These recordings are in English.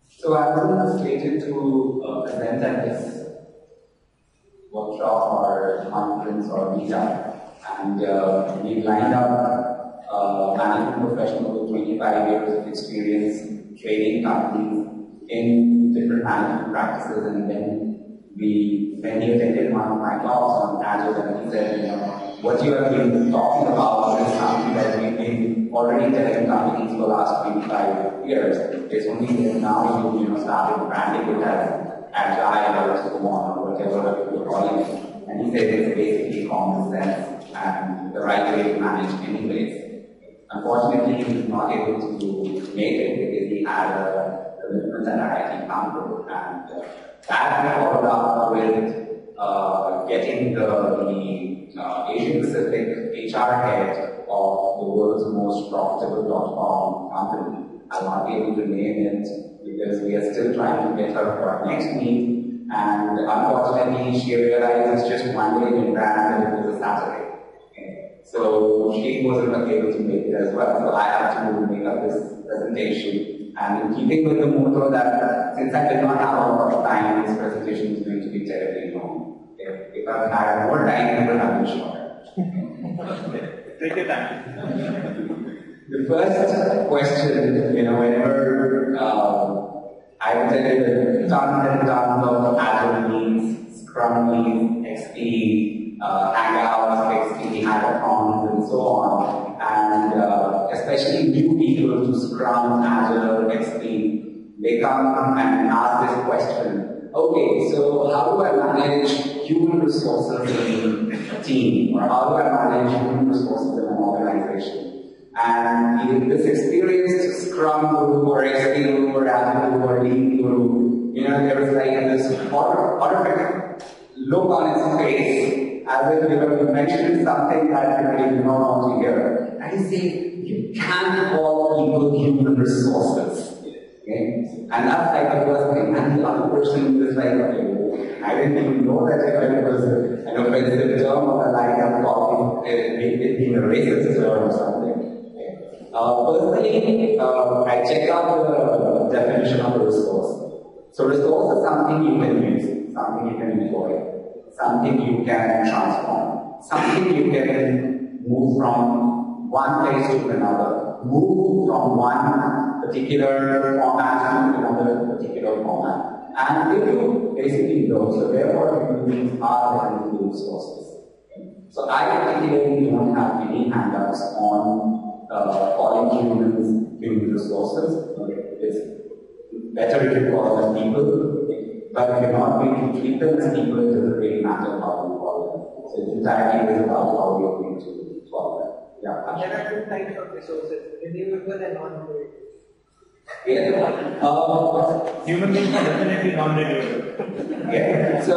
So I was slated to present at this workshop or conference or meetup, and we've lined up management professionals with 25 years of experience training companies in different management practices, and then when he attended one of my talks on Agile, and he said, what you have been talking about is something that we've been already telling companies for the last 25 years. It's only that now you started branding it as Agile or so on, or whatever you're calling it. And he said it's basically common sense and the right way to manage anyways. Unfortunately, he was not able to make it because he had a commitment at IIT Kanpur, and that followed up with getting the Asian Pacific HR head of the world's most profitable .com company. I'll not be able to name it because we are still trying to get her for our next meet, and unfortunately she realized it's just one day in advance and it was a Saturday. Okay. So she wasn't able to make it as well, so I had to make up this presentation. And in keeping with the motto that since I did not have a lot of time, this presentation is going to be terribly long. If I had more time, I would have been shorter. Take your time. The first question, whenever I attended tons and tons of Agile meetings, Scrum meetings, XP, Hangouts, XP, hackathons, and so on, and especially new people to Scrum, Agile, XP, they come and ask this question. Okay, so how do I manage human resources in a team, or how do I manage human resources in an organization? And in this experienced Scrum guru or XP guru or Agile guru or Lean guru, there was like this horrific look on his face as if you mentioned something that you did not want to hear. And he said, you can't call people human resources. Okay? And that's like the first thing. And the other person was like, okay, I didn't even know that it was an offensive term, or like I'm talking, it being a racist term or something. Personally, I checked out the definition of a resource. So resource is something you can use, something you can employ, something you can transform, something you can move from one place to another, move from one particular format to another particular format. And if you basically know, so therefore human beings are definitely resources. So I particularly don't have any handouts on calling humans human resources. It's better if you call them people, but if you're not going to treat them as people, it doesn't really matter how you call them. So it's entirely about how you're going to call them. Yeah. There are two types of resources, renewable and non-renewable. Yeah. Human beings are definitely non-renewable. Yeah. So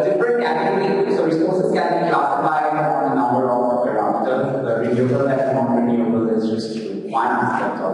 different categories. So resources can be classified on a number of parameters. The renewable and non-renewable is just one aspect of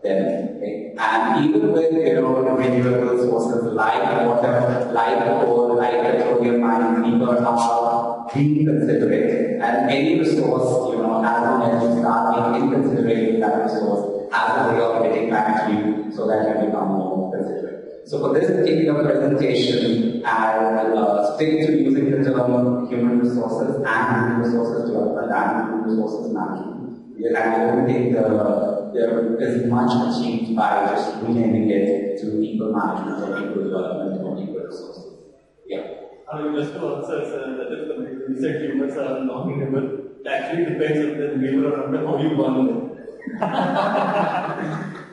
them. Okay? And even with renewable sources like water, like coal, like petroleum mines, people are being considerate. And any resource, as long as you start being inconsiderate with that resource, as a way of getting back to you so that you become more considerate. So for this particular presentation, I'll stick to using the term human resources and human resources development and human resources management. And I don't think there is much achieved by just renaming it to people management or people development or people resources. Yeah. Just to answer, that is the recent humans are non-renewable. It actually depends on the renewable or not, how you burn them.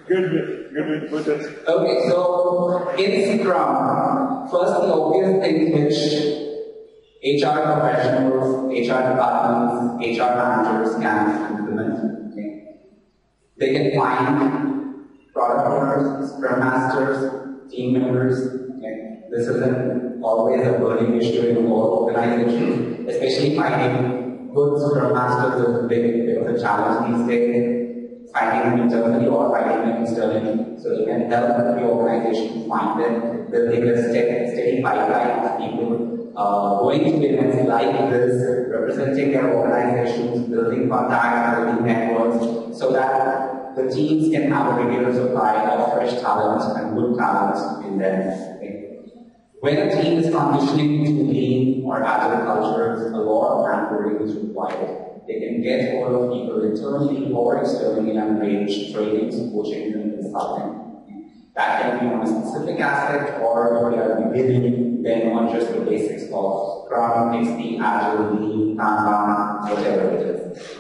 Good way to put it. Okay, so in Scrum, first the obvious things which HR professionals, HR departments, HR managers can implement. Okay. They can find product owners, Scrum masters, team members. Okay. This isn't always a burning issue in all organizations, especially finding good Scrum masters is a bit of a challenge these days. Finding them internally or finding them externally, so they can help the organization find them, building a steady pipeline of people, going to events like this, representing their organizations, building contacts, building networks, so that the teams can have a regular supply of fresh talent and good talent in them. When a team is transitioning to lean or agile cultures, a lot of handholding is required. They can get hold of people internally or externally and arrange trainings, coaching, and consulting. That can be on a specific aspect or we are beginning then on just the basics of Scrum, XP, Agile, Lean, Kanban, whatever it is.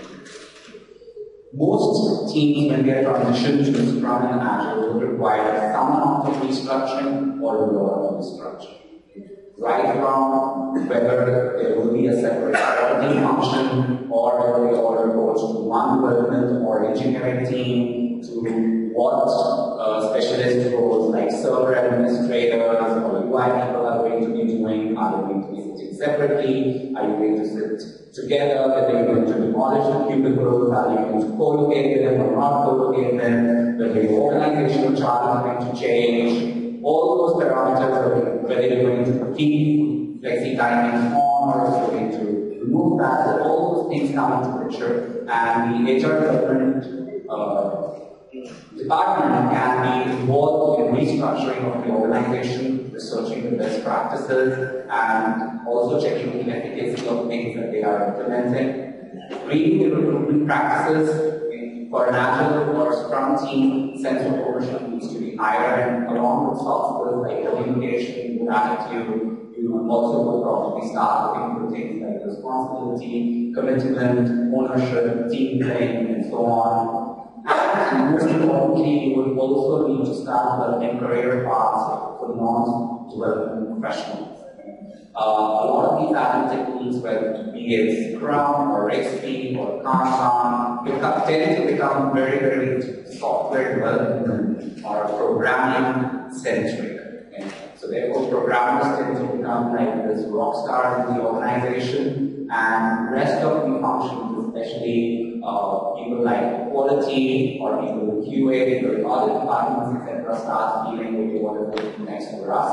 Most teams, when they are transitioned to Scrum and Agile, will require some amount of restructuring or a lot of restructuring. Right from whether there will be a separate quality function or whether they all report to one development or engineering team, to what specialist roles like server administrators or UI people are going to be doing. Are they going to be sitting separately? Are you going to sit together? Are they going to demolish the cubicles? Are you going to co-locate them or not co-locate them? Whether your organizational chart is going to change. All those parameters, whether you're going to keep flexi timing on or if you're going to remove that, all those things come into the picture, and the HR development department can be involved in restructuring of the organization, researching the best practices, and also checking the efficacy of things that they are implementing. Reading the recruitment practices for an Agile or Scrum team, sense of ownership needs to be higher, and along with soft skills like communication, attitude, you also will probably start looking for things like responsibility, commitment, ownership, team playing, and so on. And most importantly, you will also need to start developing career paths for non-development professionals. A lot of these agile techniques, whether it be Scrum or XP or Kanban, tend to become very, very software development or programming centric. So therefore, programmers tend to become like this rock star in the organization, and the rest of the functions, especially people like quality or people in QA, people in other departments, etc., start feeling okay, what is next for us.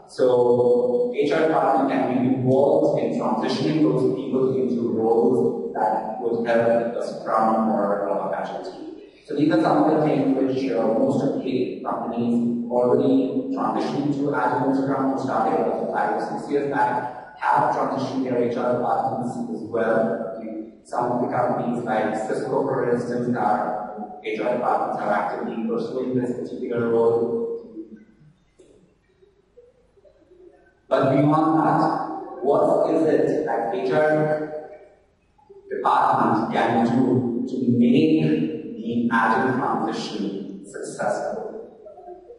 So HR department can be involved in transitioning those people into roles that would help a Scrum or Agile team. So these are some of the things which most of the companies already transitioning to Agile and Scrum, who started about 5 or 6 years back, have transitioned their HR departments as well. Some of the companies like Cisco, for instance, our HR departments are actively pursuing this particular role. But beyond that, what is it that HR department can do to make the Agile transition successful?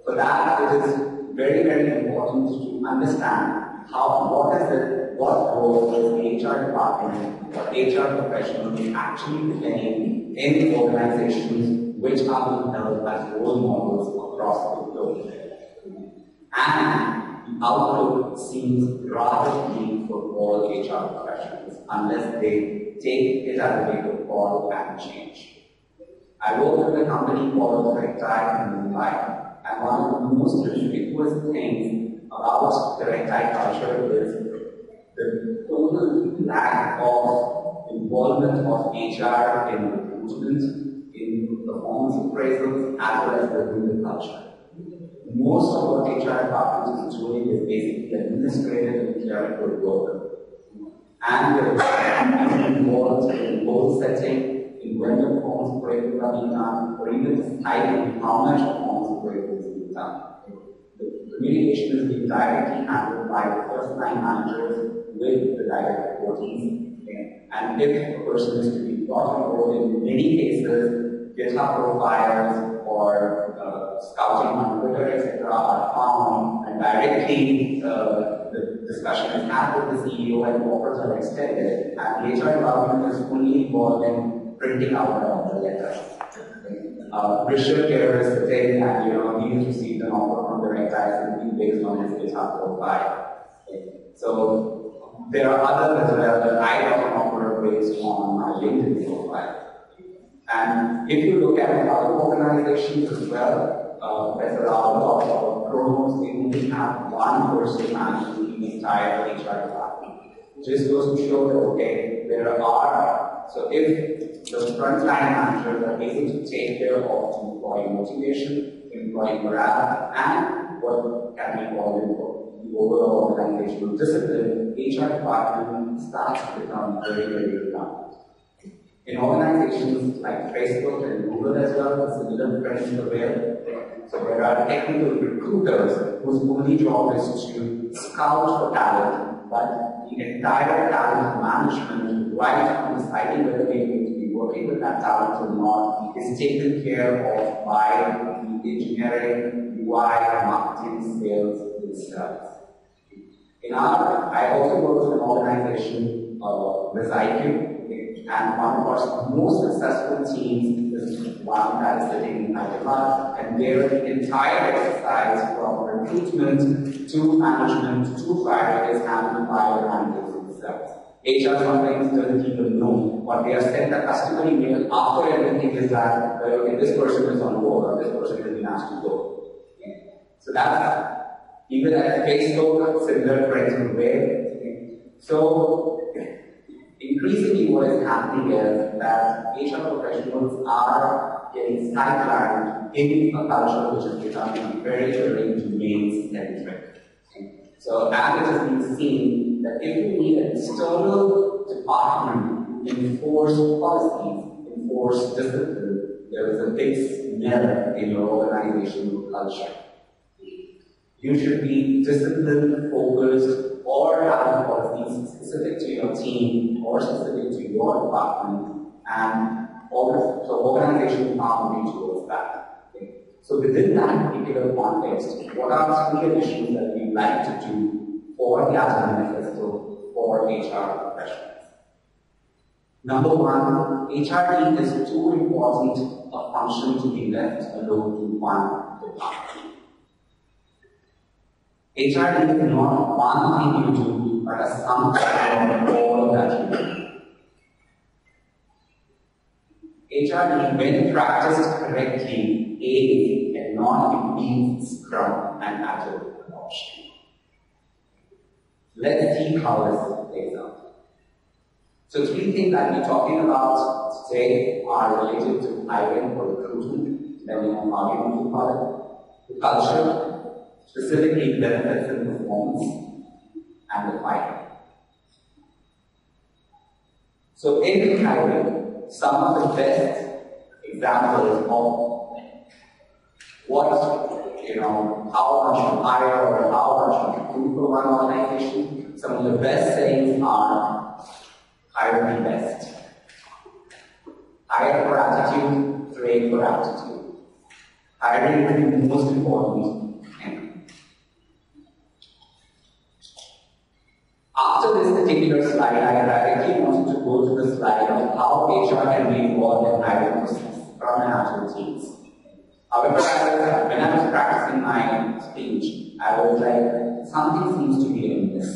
For that, it is very, very important to understand what role is the HR department or HR professionals actually playing in organizations which are being held as role models across the globe. And the outlook seems rather bleak for all HR professionals unless they take it as a wake-up call and change. I work with a company called Rectai in Mumbai, and one of the most ubiquitous things about the Rectai culture is the total lack of involvement of HR in recruitment, in performance appraisals, as well as building the culture. Most of what HR department is doing is basically administrative and clerical work. And they're involved in goal setting, in when the performance appraisals are being done, or even deciding how much performance appraisals is being done. The communication is being directly handled by the first line managers with the direct reportees. And if a person is to be brought on board, in many cases, GitHub profiles or scouting on Twitter, etc., are found, and directly the discussion is had with the CEO and offers are extended, and the HR department is fully involved in printing out the offer letters. Rishabh here is sitting, and he has received an offer from the Rectai and based on his GitHub profile. So there are others as well that I got an offer based on my LinkedIn profile. And if you look at other organizations as well, there's a lot of programs, they only have one person managing the entire HR department. Just goes to show that, okay, there are So if the frontline managers are able to take care of employee motivation, employee morale, and what can be called the overall organizational discipline, HR department starts to become very, very redundant. In organizations like Facebook and Google as well, similar trends prevail. So there are technical recruiters whose only job is to scout for talent, but the entire talent management, right from deciding whether they are going to be working with that talent or not, is taken care of by the engineering, UI, marketing, sales themselves. I also work with an organization, WizIQ, and one of our most successful teams is one that is sitting in Hyderabad, and their entire exercise from recruitment to management to fire is handled by the managers themselves. HR sometimes doesn't even know, but they are sent a customer email after everything is done, where okay, this person is on board or this person has been asked to go. Okay. So that's even at Facebook, similar trends in way. Okay. So increasingly what is happening is that HR professionals are getting sidelined in a culture which is becoming very, very domain-centric. So as it has been seen that if we need an external department to enforce policies, enforce discipline, there is a big smell in your organizational culture. You should be discipline focused or have policies specific to your team or specific to your department, and so organizations are moving towards that. Okay. So within that particular context, what are three issues that we'd like to do for the Agile Manifesto for HR professionals? Number one, HR is too important a function to be left alone to one department. HR is not one thing you do, but a sum of all that you do. HR, when practiced correctly, aids and not impedes Scrum and Agile adoption. Let's see how this plays out. So three things I'll be talking about today are related to hiring or recruitment, depending on how you want to call it, the culture, specifically benefits and performance, and the firing. So in hiring, some of the best examples of what, how much you hire or how much you recruit for one organization, some of the best sayings are hire the best. Hire for attitude, train for aptitude. Hiring is the most important. After this particular slide, I directly wanted to go to the slide of how HR can be involved in hiring process from an Agile teams. However, when I was practicing my speech, I was like, something seems to be amiss.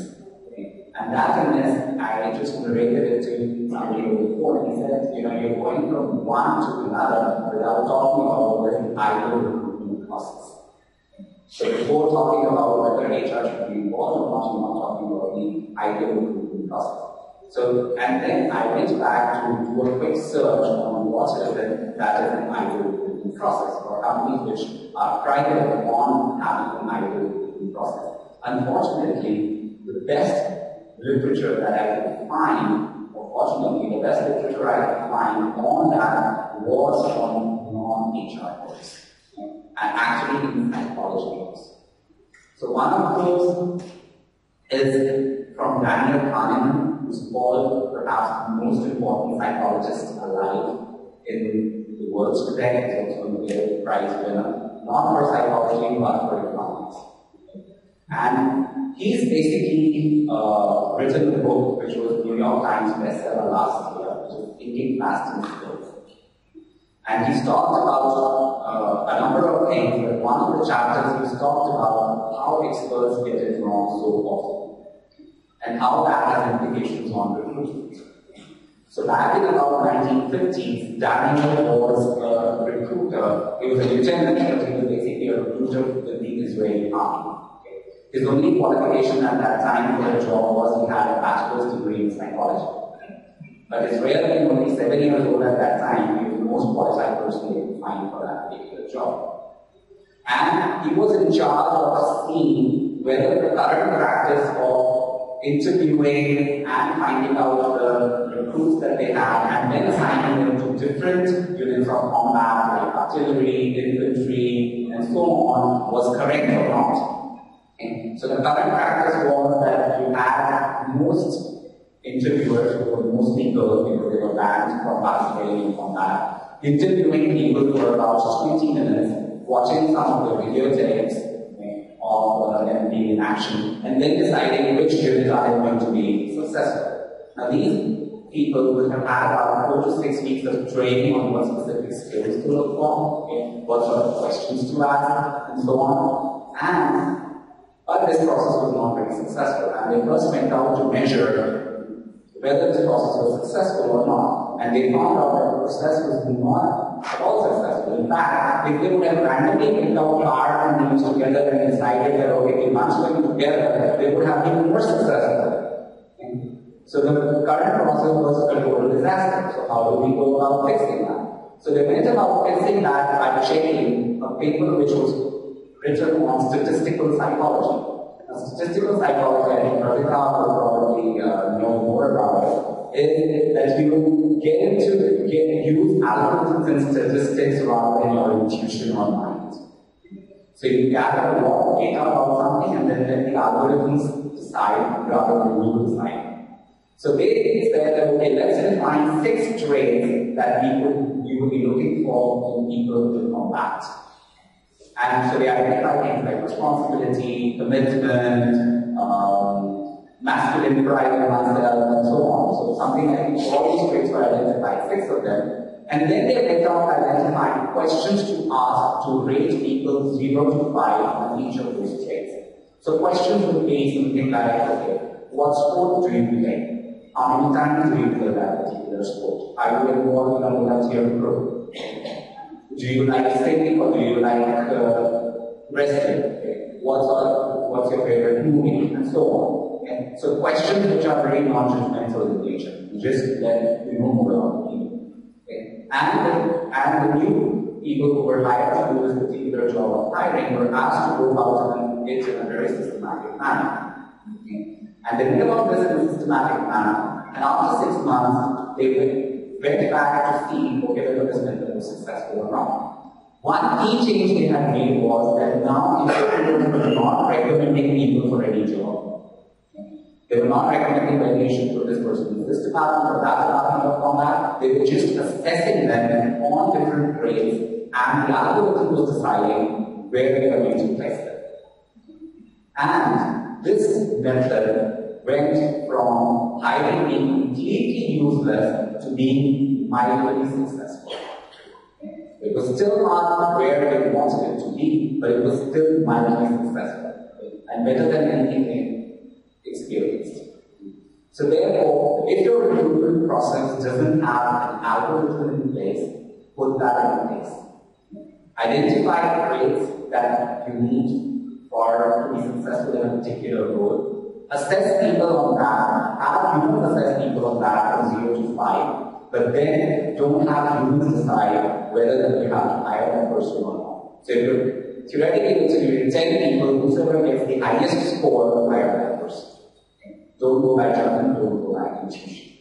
Okay? And that amiss, I just narrated it to somebody over the phone, and he said, you're going from one to another without talking about what is the ideal recruitment process. So before talking about whether HR should be involved or not, you're not talking about the ideal recruitment process. So, and then I went back to do a quick search on what is it that is an ideal recruitment process for companies which are private on having an ideal recruitment process. Unfortunately, the best literature that I could find, or fortunately, the best literature I could find on that was from non-HR books. And actually in psychology also. So one of those is from Daniel Kahneman, who's called perhaps the most important psychologist alive in the world today. He's also a Nobel Prize winner, not for psychology but for economics. And he's basically written a book which was New York Times bestseller last year, which is Thinking Fast and Slow. And he's talked about a number of things, but one of the chapters he's talked about how experts get it wrong so often, and how that has implications on recruitment. So back in about 1950s, Daniel was a recruiter. He was a lieutenant, but he was basically a recruiter with the Israeli army. Okay. His only qualification at that time for the job was he had a bachelor's degree in psychology. But Israel being only 7 years old at that time, he was the most qualified person they could find for that particular job. And he was in charge of seeing whether the current practice of interviewing and finding out the recruits that they had and then assigning them to different units of combat like artillery, infantry, and so on was correct or not. Okay. So the current practice was that you had most interviewers who were mostly girls because they were banned from participating in combat, interviewing people for about 20 minutes, watching some of the videotapes of them being in action, and then deciding which units are going to be successful. Now these people would have had about 4 to 6 weeks of training on what specific skills to look for, what sort of questions to ask, and so on. But this process was not very successful, and they first went out to measure whether this process was successful or not. And they found out that the process was not at all successful. In fact, if they would have randomly picked out cards and names together and decided that, okay, we must them together, they would have been more successful. Okay. So the current process was a total disaster. So how do we go about fixing that? So they went about fixing that by checking a paper which was written on statistical psychology. Statistical psychology, I think Pravika will probably know more about it, is that you use algorithms and statistics rather than your intuition or mind. So you gather a lot of data about something and then let the algorithms decide rather than you decide. So they said that, okay, let's define 6 traits that you would be looking for in people in combat. And so they identify things like responsibility, commitment, masculine pride in oneself, and so on. So something like all these traits were identified, 6 of them. And then they went out identifying questions to ask to rate people 0 to 5 on each of those traits. So questions would be something like, okay, what sport do you play? How many times do you play that particular sport? Are you involved in a volunteer group? Do you like singing or do you like wrestling? Okay. What's your favorite movie? And so on. Okay. So questions which are very non-judgmental in nature. Just let you know more about people. Okay. And the new people who were hired to do this particular job of hiring were asked to go about it in a very systematic manner. Okay. And they went about this in a systematic manner. And after 6 months, they went back to see, okay, whether this method was successful or not. One key change they had made was that now institutions were not recommending people for any job. They were not recommending whether you should put this person in this department or that department of combat. They were just assessing them on different grades, and the algorithm was deciding where they were going to place them. And this method went from hiring being completely useless to being mildly successful. It was still not where they wanted it to be, but it was still mildly successful and better than anything they experienced. So therefore, if your recruitment process doesn't have an algorithm in place, put that in place. Identify traits that you need to be successful in a particular role. Assess people on that, have humans assess people on that from 0 to 5, but then don't have humans decide whether you have to hire that person or not. So if you're theoretically interviewing 10 people, whoever gets the highest score will hire that person. Okay. Don't go by judgment, don't go by intuition.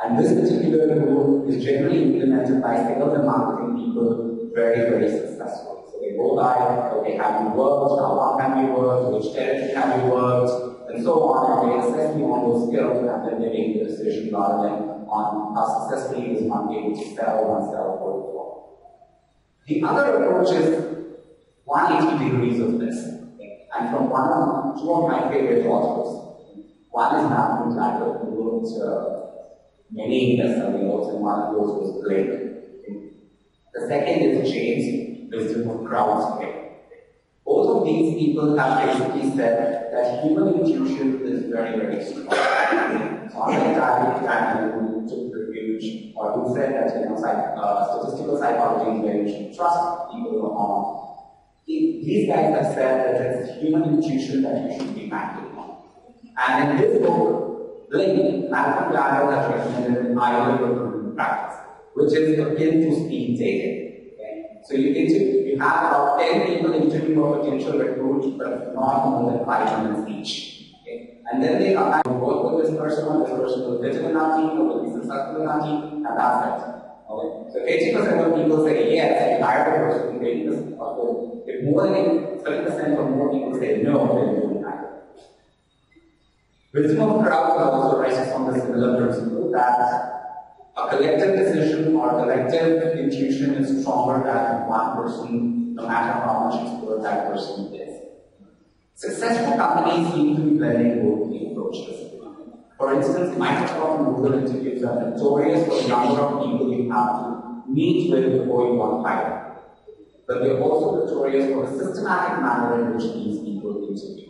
And this particular rule is generally implemented by sales and marketing people very, very successfully. So they go by, okay, have you worked, how long have you worked, which territory have you worked, and so on, and they assess you on those skills, and then they make the decision rather than on how successfully is one able to sell oneself or before. The other approach is 180 degrees of this, and from two of my favorite authors. One is Malcolm Gladwell, who wrote many best-selling books, and one of those was Blake. The second is James Wisdom of Crowds. Both of these people have basically said that human intuition is very, very strong. So unlike Daniel, who took refuge, or who said that statistical psychology is where you should trust people on. These guys have said that it's human intuition that you should be acting on. And in this book, Blake, Malcolm Gladwell has recommended ideal recruitment practice, which is akin to speed dating. Okay? So you have about 10 people interview a potential recruit, but not more than 5 minutes each. Okay? And then they come back and work with this person will fit in our team, or will be successful in our team, and that's it. Okay. So 80% of people say yes, we hire the person, 80% if more than 30% or more people say no, then we don't hire. Wisdom of crowds also arises from the similar principle that a collective decision or collective intuition is stronger than one person, no matter how much expert that person is. Successful companies seem to be blending both the approaches. For instance, Microsoft and Google interviews are notorious for the number of people you have to meet with before you want to hire. But they're also notorious for the systematic manner in which these people interview.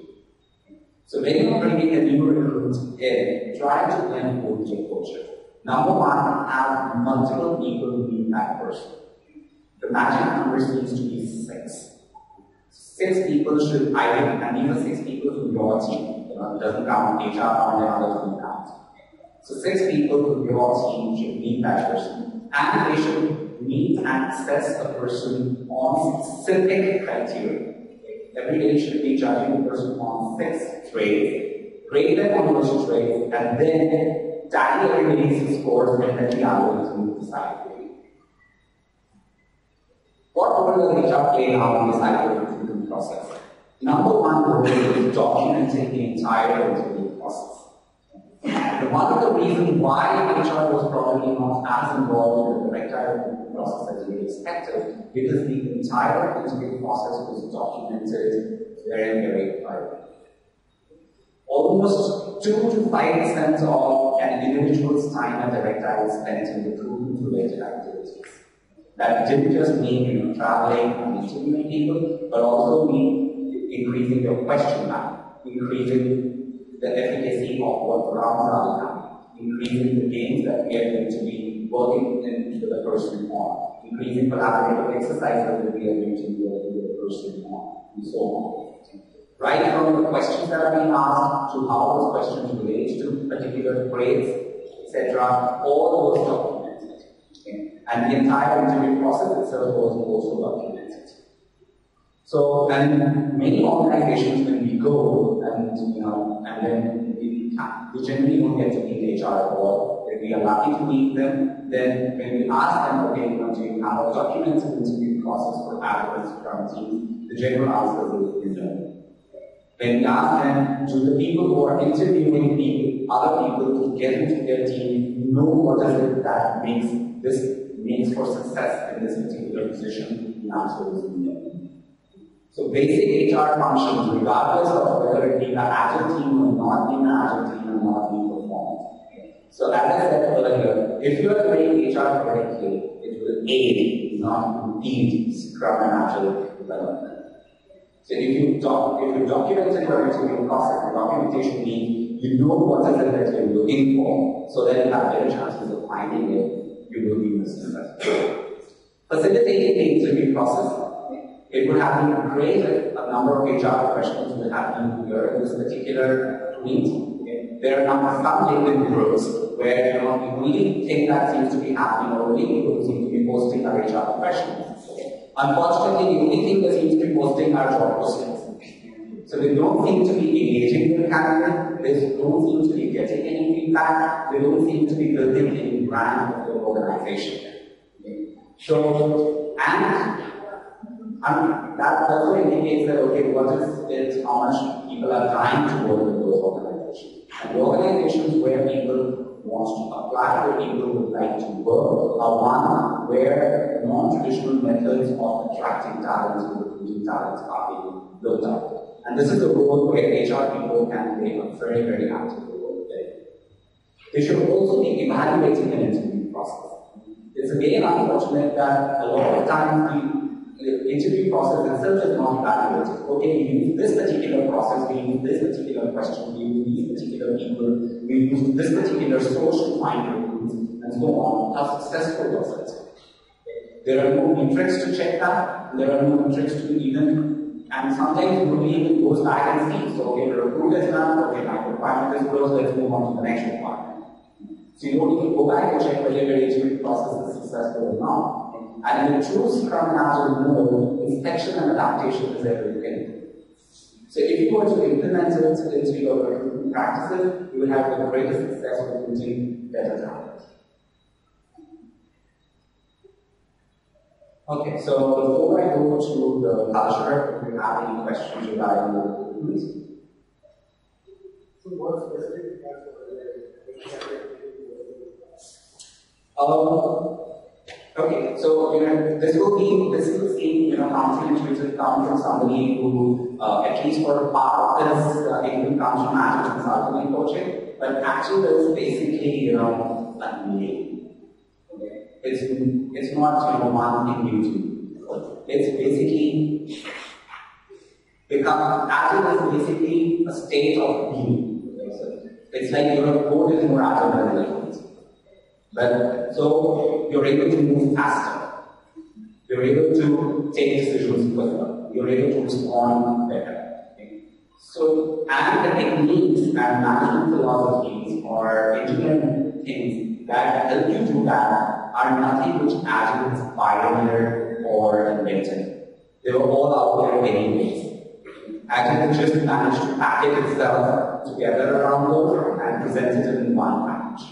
So when you're bringing a new recruit in, try to blend both the approaches. Number one, have multiple people meet that person. The magic number seems to be 6. 6 people should either, and these are 6 people from your team. It doesn't count HR on the others don't count. So 6 people from your team should meet that person, and they should meet and assess a person on specific criteria. Every day should be judging the person on 6 traits, grade them on those traits, and then tally everybody's scores and then the algorithm decide. What role does HR play now in this recruitment process? Number one role is documenting the entire interview process. And one of the reasons why HR was probably not as involved with the entire interview process as we expected, because the entire interview process was documented very, very thoroughly. Almost 2 to 5% of an individual's time at Directile is spent in recruitment-related activities. That didn't just mean traveling and interviewing people, but also mean increasing your question bank, increasing the efficacy of what rounds are happening, increasing the games that we are going to be working with the person on, increasing collaborative exercises that we are going to be working with the person on, and so on. Right from the questions that are being asked to how those questions relate to particular traits, etc., all those documented. Okay? And the entire interview process itself was also documented. So, and many organizations, when we go and then we generally don't get to meet HR at all. If we are lucky to meet them, then when we ask them, okay, do you have a documented interview process for Agile Scrum teams, the general answer is no. When we ask them, do the people who are interviewing other people to get into their team know what is it that makes for success in this particular position, the answer is no. So basic HR functions, regardless of whether it be an Agile team or not be an Agile team, or not be performed. So as I said earlier, if you are doing HR correctly, it will aid, not impede, Scrum and Agile development. So if you document your interview process, the documentation means you know what is it that you're looking for, so that you have better chances of finding it, you will be successful. Facilitating the interview process. It would have been great if a number of HR professionals would have been here in this particular meeting. Okay? There are some LinkedIn groups where the only thing that seems to be happening, or only people who seem to be posting are HR professionals. Okay? Unfortunately, the only thing that seems to be posting are job postings. So they don't seem to be engaging with candidates, they don't seem to be getting any feedback, they don't seem to be building any brand of their organization. Okay? So, and that also indicates that, okay, what is it, how much people are trying to work with those organizations. And the organizations where people want to apply, where people would like to work, are one where non-traditional methods of attracting talents and recruiting talents are being built up. And this is the role where HR people can play a very, very active role today. They should also be evaluating an interview process. It's again unfortunate that a lot of times the interview process itself is not evaluated. Okay, we use this particular process, we use this particular question, we use these particular people, we use this particular source to find recruits, and so on. How successful was it? There are no metrics to check that, there are no metrics to even, and sometimes nobody even goes back and sees. So, okay, the recruit is done, okay, my requirement is closed, let's move on to the next requirement. So you don't need to go back and check whether your engagement process is successful or not. And in the true Scrum Master mode, inspection and adaptation is everything. So if you were to implement it into your recruitment practices, you will have the greatest success with recruiting better talent. Okay, so before I go to the culture, if you have any questions regarding the recruitment. So what specific Okay, so this will see counseling intuitive come from somebody who at least for a part of this income comes from management consulting and coaching, but actually this is basically a need. Okay, it's not one thing you do. It's basically agile is basically a state of being. Okay, so it's like your code is more agile than the code. But so you're able to move faster. You're able to take decisions quicker. You're able to respond better. Okay? So, and the techniques and management philosophies or engineering things that help you do that are nothing which Agile has pioneered or invented. They were all out there anyways. Agile has just managed to package itself together around the world and present it in one package.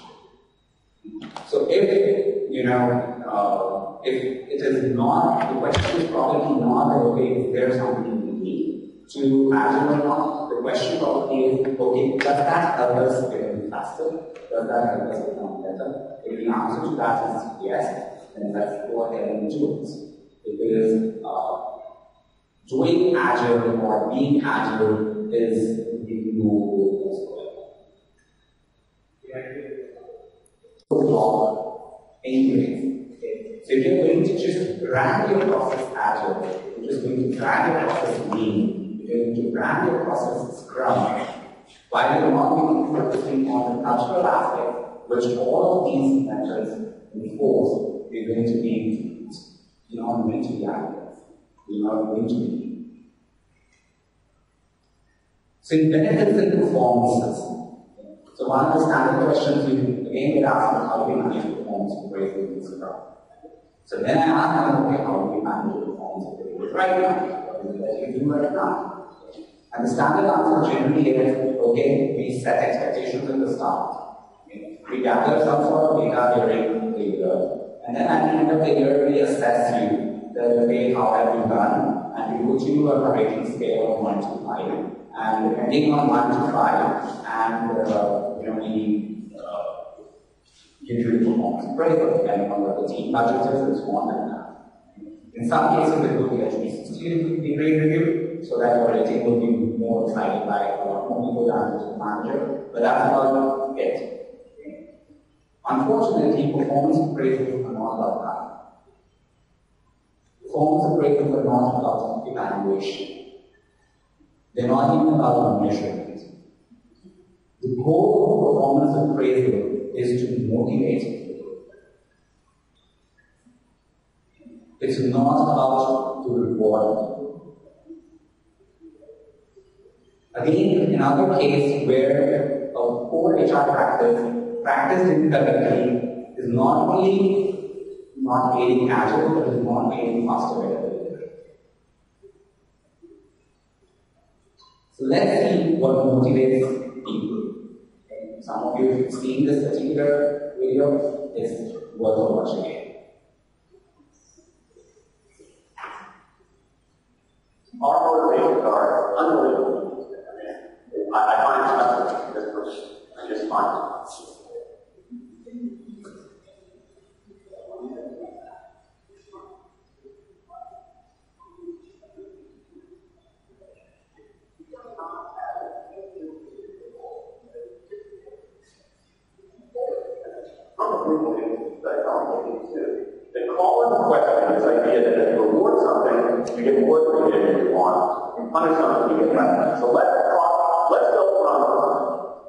So if it is not, the question is probably not that, okay, is there something unique to Agile or not? The question probably is, okay, does that help us get faster? Does that help us become better? If the answer to that is yes, then let's go ahead and do it. Because doing Agile or being Agile is the noble as well. Anyways, okay. So if you're going to just brand your process Agile, you're just going to brand your process Lean, you're going to brand your process Scrum, while you're not going to be focusing on the cultural aspect, which all of these methods enforce, you're going to be, you're not going to be Agile. You're not going to be. So it benefits in performances. So one of the standard questions you again get asked is how do we manage performance appraisal in Scrum? So then I ask them, okay, how do we manage performance appraisal right now? What is it that you do right now? And the standard answer generally is, okay, we set expectations at the start. Okay? We gather some sort of data during the year, and then at the end of the year we assess you that, okay, how have you done? And we put you on a rating scale of 1 to 5. And depending on 1 to 5, and we give you the performance appraisal depending on what the team budget is and so on and that. In some cases, it will be at least 60-degree review, so that your rating will be more excited by a lot more people than the manager, but that's about it. Unfortunately, performance appraisals are not about that. Performance appraisals are not about evaluation. They're not even about measurement. The goal of performance appraisal is to motivate people. It's not about to reward people. Again, another case where a poor HR practiced incorrectly is not only not aiding Agile, but is not aiding faster delivery. So let's see what motivates people. Some of you have seen this particular video, it's worth a watch again. Our motivators are unbelievable. I find it special, this person. I just find it. They call into question this idea that if you reward something, you get more than you want. You punish something, you get less. So let's go from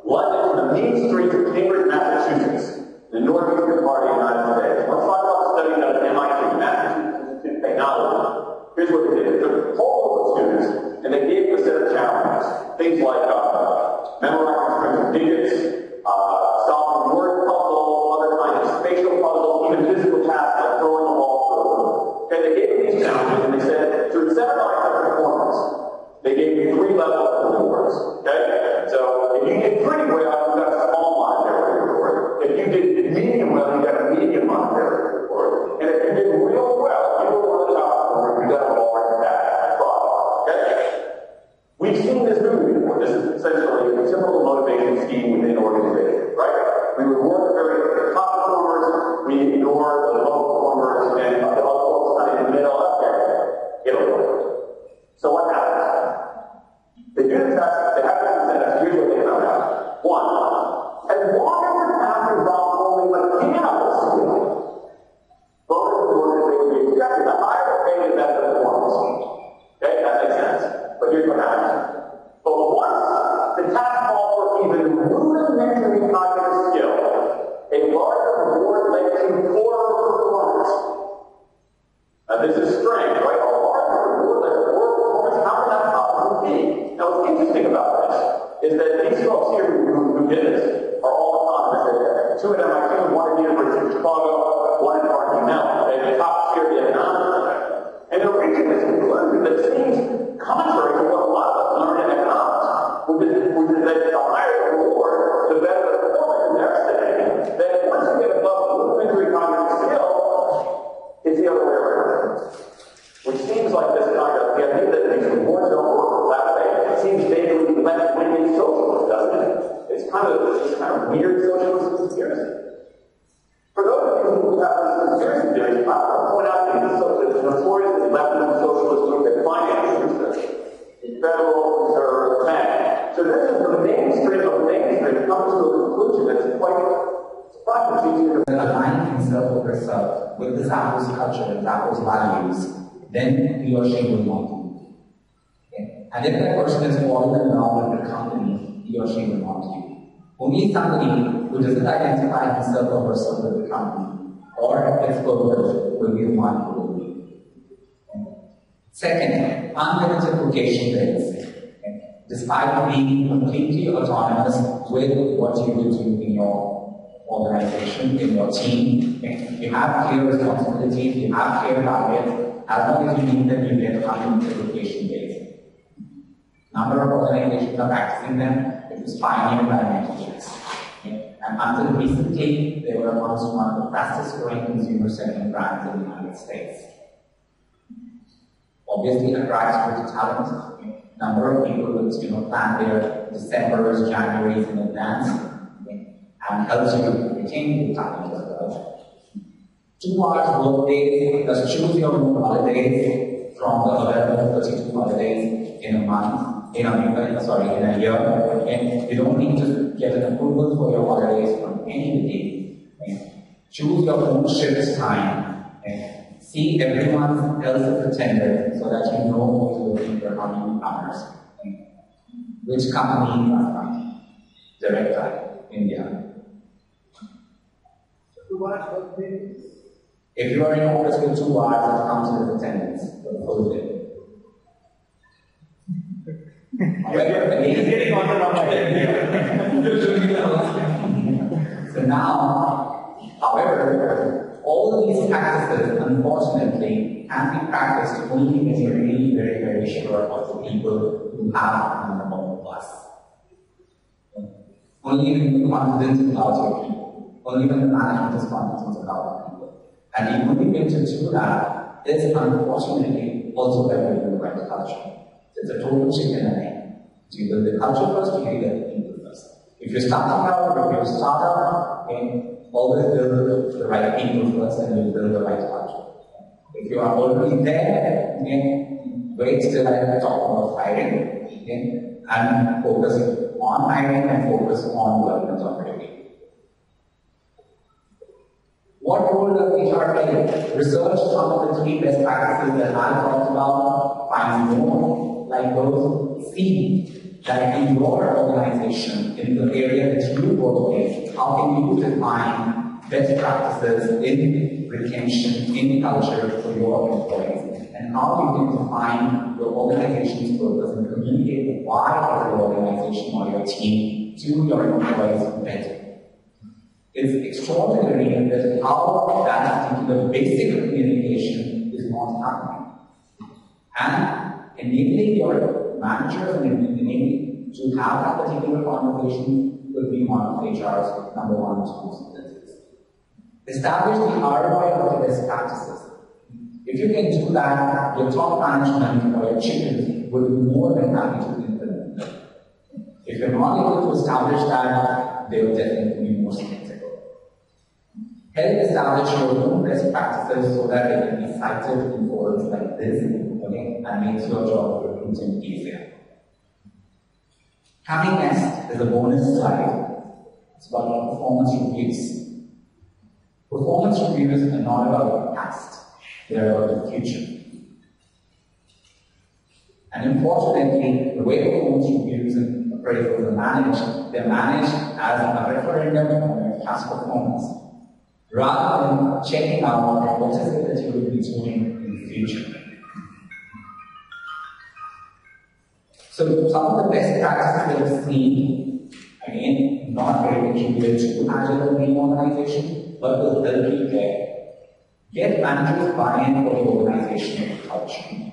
London to the main streets of Cambridge, Massachusetts, the northeastern part of the United States. Let's talk about the study done at MIT, Massachusetts Institute of Technology. Here's what they did. They took a whole group of students and they gave them a set of challenges. Things like memorizing strings of digits, solving word puzzles, If you did medium well, you got a medium monetary reward. And if you did real well, you were one of the top performers, you got a large cash prize. Okay? We've seen this movie before. This is essentially a typical motivation scheme within organizations, right? We reward the very top performers, we ignore the low performers, and the other folks kind of in the middle, okay, get over it. So what happens? They do the test, they have the incentives, here's what they found out. One, as long as the task involves only mechanical skill, bonus rewards they would be expected. The higher the pay, the better the performance. Okay, that makes sense. But here's what happens. But once the task calls for even rudimentary cognitive skill, a larger reward led to poorer performance. Now this is strange, right? A larger reward led to poorer performance. How can that possibly be? Now what's interesting about this is that these folks here who did this are all economists. Two at MIT, one at the University of Chicago, one at Carnegie Mellon. They're the top tier of the economics profession. And they're reaching this conclusion that seems contrary to what a lot of us learn in economics, which is that the higher the reward, the better the performance. And they're saying that once you get above rudimentary cognitive skill, it's the other way around. Which seems like this kind of, the idea that these rewards don't work that way, it seems vaguely left-wing socialist, doesn't it? It's kind of weird socialist conspiracy. For those of you who have this conspiracy theory, I want to point out to you this notorious left-wing socialist group that finances research. The Federal Reserve Bank. So this is the mainstream of mainstream comes to a conclusion that's quite surprising. Align himself or herself with this Apple's culture and Apple's values, then he or she will not do. Okay? And if that person is falling in love with the company, he or she will not do. Only somebody who doesn't identify himself or herself with the company or its purpose will be the one who will be. Second, unlimited vocation days. Despite being completely autonomous with what you do in your organization, in your team, you have clear responsibilities, you have clear targets. As long as you meet them, you get unlimited vocation days. Number of organizations are practicing them. It was pioneered by managers. And until recently, they were amongst one of the fastest growing consumer segment brands in the United States. Obviously, attracts good talent. Number of people would plan their Decembers, Januaries in advance, and helps you retain the talent as well. 2 hours work days, just choose your own holidays from the available 32 holidays in a month, in a year. And you don't need to get an approval for your holidays from anybody. Choose your own shift time. See everyone else's attendance so that you know who's looking for how many hours. Which company are from? Direct Time, India. If you are in office for 2 hours, it comes with attendance for the whole day. So now, however, all of these practices, unfortunately, can be practiced only when you're really very, very sure of the people who have a number plus. Only when you're confident about your people. Only when the management is confident about people. And the only way to do that is, unfortunately, also by building the right culture. It's a total chicken and egg. Do you build the culture first, or do you build the people first? If you're starting out, or if you're a startup, always build the right people first, and you'll build the right culture. If you are already there, wait till I talk about hiring, and focus on hiring and focus on development already. What role does HR play? Research some of the 3 best practices that I talked about, find more like those. See that in your organization, in the area that you work with, how can you define best practices in retention, in culture for your employees, and how you can define your organization's purpose and communicate the why of your organization or your team to your employees better. It's extraordinary that how that particular basic communication is not happening. And enabling your managers and enabling to have that particular conversation will be one of HR's number 1 tools. Establish the ROI of the best practices. If you can do that, your top management or your chiefs will be more than happy to implement them. If you're not able to establish that, they will definitely be more skeptical. Help establish your own best practices so that they can be cited in forums like this, okay, and makes your job recruiting easier. Coming next is a bonus slide. It's about performance reviews. Performance reviews are not about the past, they are about the future. And unfortunately, the way performance reviews and appraisals are managed, they're managed as a referendum on your past performance, rather than checking out what is it that you will be doing in the future. So some of the best practices that we've seen, again, not very peculiar to Agile Manifesto organization, but will help you get managers buy-in for the organizational culture.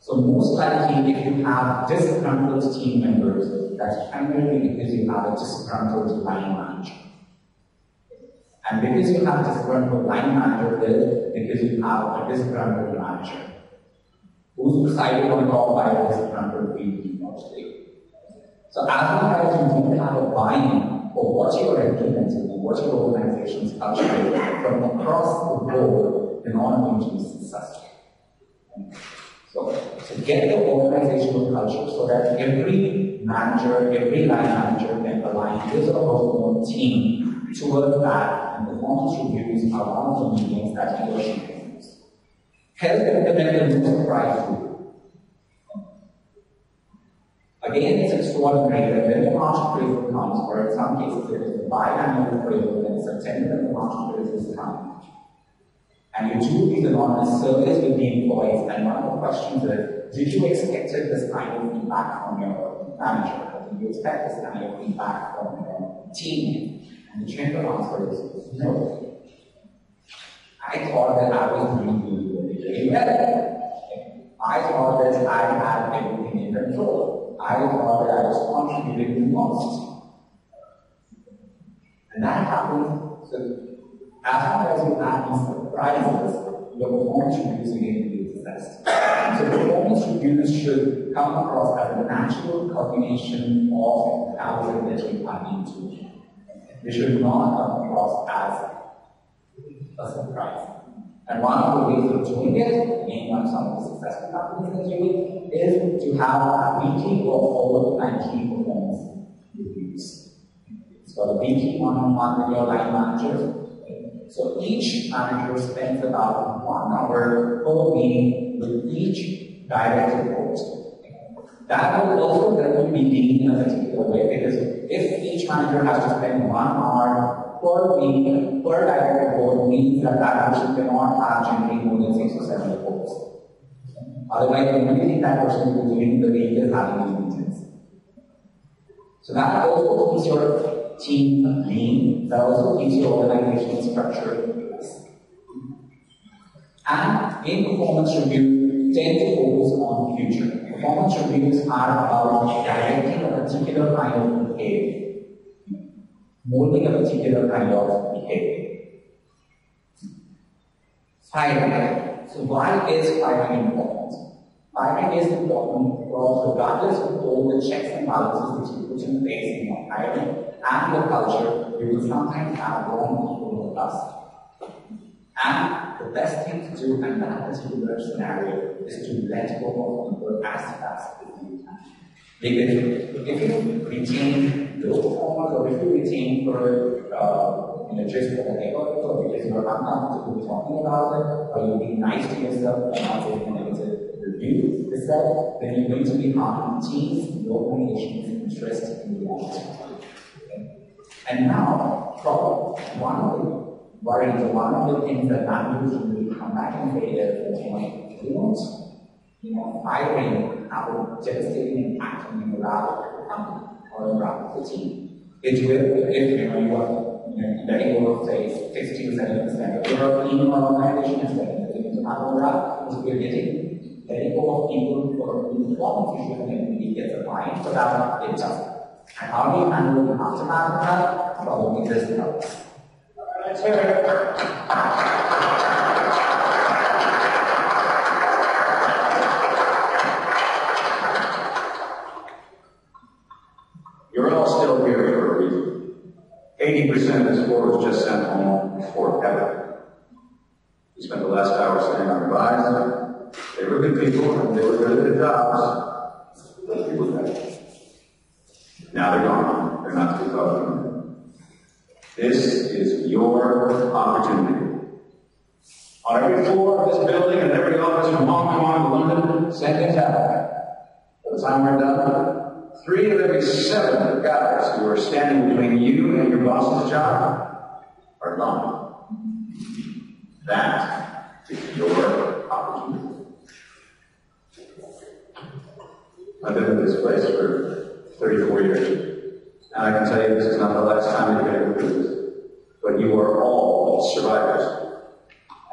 So most likely, if you have disgruntled team members, that's primarily because you have a disgruntled line manager. And because you have a disgruntled line manager, because you have a disgruntled manager, who's decided on call by a disgruntled VP mostly. So as long as you don't have a buy-in for what you are implementing and what your organization's culture is from across the board, you're not going to be successful. So get the organizational culture so that every manager, every line manager can align his or her own team towards that, and performance reviews are one of the meetings that he or she can use. Help implement the enterprise rule. Again, it's extraordinary that when the March appraisal comes, or in some cases it is a biannual appraisal in September and the March appraisals come, and you do these anonymous surveys with the employees, and one of the questions is, did you expect this kind of feedback from your manager? Or did you expect this kind of feedback from your team? And the general answer is no. I thought that I was doing really well. I thought that I had everything in control. I thought that I was contributing the most. And that happens, so as long as you have these surprises, your performance reviews are going to be assessed. So performance reviews should come across as a natural combination of how that you are into. They should not come across as a surprise. And one of the ways of doing it, being one of some of the successful companies are doing, is to have a weekly or forward-plan key performance reviews. So a weekly one-on-one with your line managers. So each manager spends about 1 hour per week with each direct report. That will also definitely be deemed in a particular way, because if each manager has to spend 1 hour per week per direct report, means that that person cannot have generally more than 6 or 7 reports. Otherwise, the only thing that person will be doing in the week is having these meetings. So that also keeps your team lean, that also keeps your organizational structure in place. And in performance review, tend to focus on the future. Performance reviews are about directing a particular kind of behavior, molding a particular kind of behavior. Firing. So why is firing important? Firing is important because regardless of all the checks and balances that you put in place in your hiring and your culture, you will sometimes have wrong people with us. And the best thing to do in that particular scenario is to let go of people as fast as you can. Because if you retain low performers, or if you retain for just for the neighborhood, or because you are uncomfortable talking about it, or you're being nice to yourself and not taking a negative review, then you're going to be harming teams, the organization's interest in the long term. And now, probably one of the worries, or one of the things that managers will come back and say is, firing have a devastating impact on the morale of the company or the morale of the team. It will, if you are letting go of, say, 60 to 70% of your team or organization is letting go of morale, because we're letting go of people for performance issues, and we get the buy-in for that, it doesn't. And how do you handle the aftermath of that? Probably this helps. Let's hear it. You're all still here for a reason. 80% of this floor was just sent home forever. We spent the last hour sitting on advice. They were good people, and they were good at their jobs. Those people were better. Now they're gone. They're not to be thought of. This is your opportunity. On every floor of this building and every office from Hong Kong to London, send it out. By the time we're done, 3 of every 7 guys who are standing between you and your boss's job are gone. That is your opportunity. I've been at this place for 34 years. And I can tell you this is not the last time you're going to do this. But you are all survivors.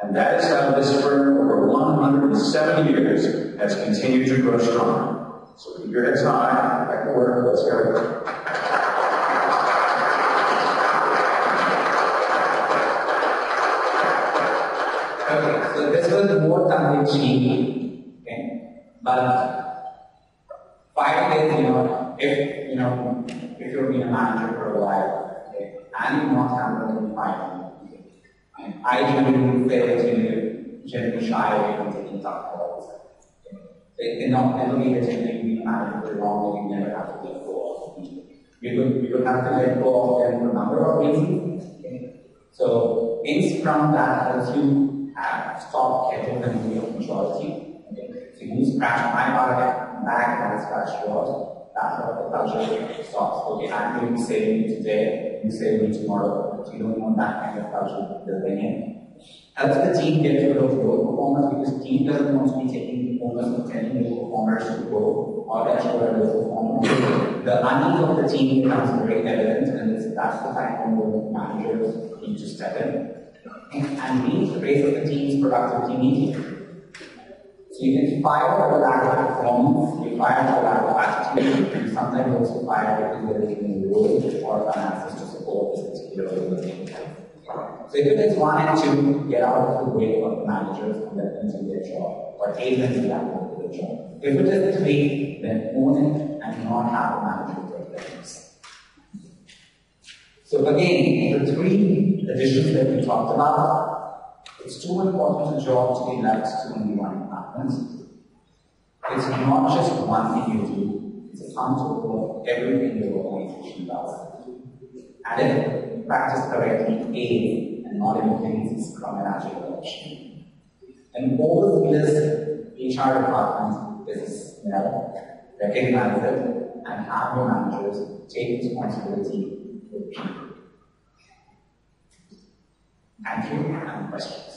And that is how this firm, over 170 years, has continued to grow strong. So keep your heads high, back to work, let's go. Okay, so this was more tongue-in-cheek, okay? But 5 days, if you've been a manager for a while, okay, and you've not handled any fighting, okay, and I generally fail to generally shy away from taking tough calls. Okay. It never be that you've been a manager for long that you never have to let go of. You will have to let go of them for a number of reasons. Okay. So in Scrum, that helps you stop getting the degree of maturity. Okay. So you scratch my back and I scratch yours. That's what the culture stops. Okay, I'm going to save me today, you save me tomorrow. So you don't want that kind of culture building in. Helps the team get rid of low performers because the team doesn't want to be taking the onus of telling low performers to go or that you are low performers. The unease of the team becomes very evident, and that's the time when the managers need to step in and meet the raise of the team's productivity meeting. So you can fire for the lack of performance, you fire for the lack of attitude, you sometimes also fire because there is a role or an access to support this particular thing. So if it is 1 and 2, get out of the way of the managers and let them do their job, or aid them to do their job. If it is 3, then own it and not have a manager take the things. So again, the 3 additions that we talked about, it's too important a job to be left to only one department. It's not just one thing you do, it's a sum total of everything the organization does. And if you practice correctly, A, and not everything is Scrum and Agile adoption. And all of this HR department is recognize it and have your managers take responsibility for people. Thank you, and questions.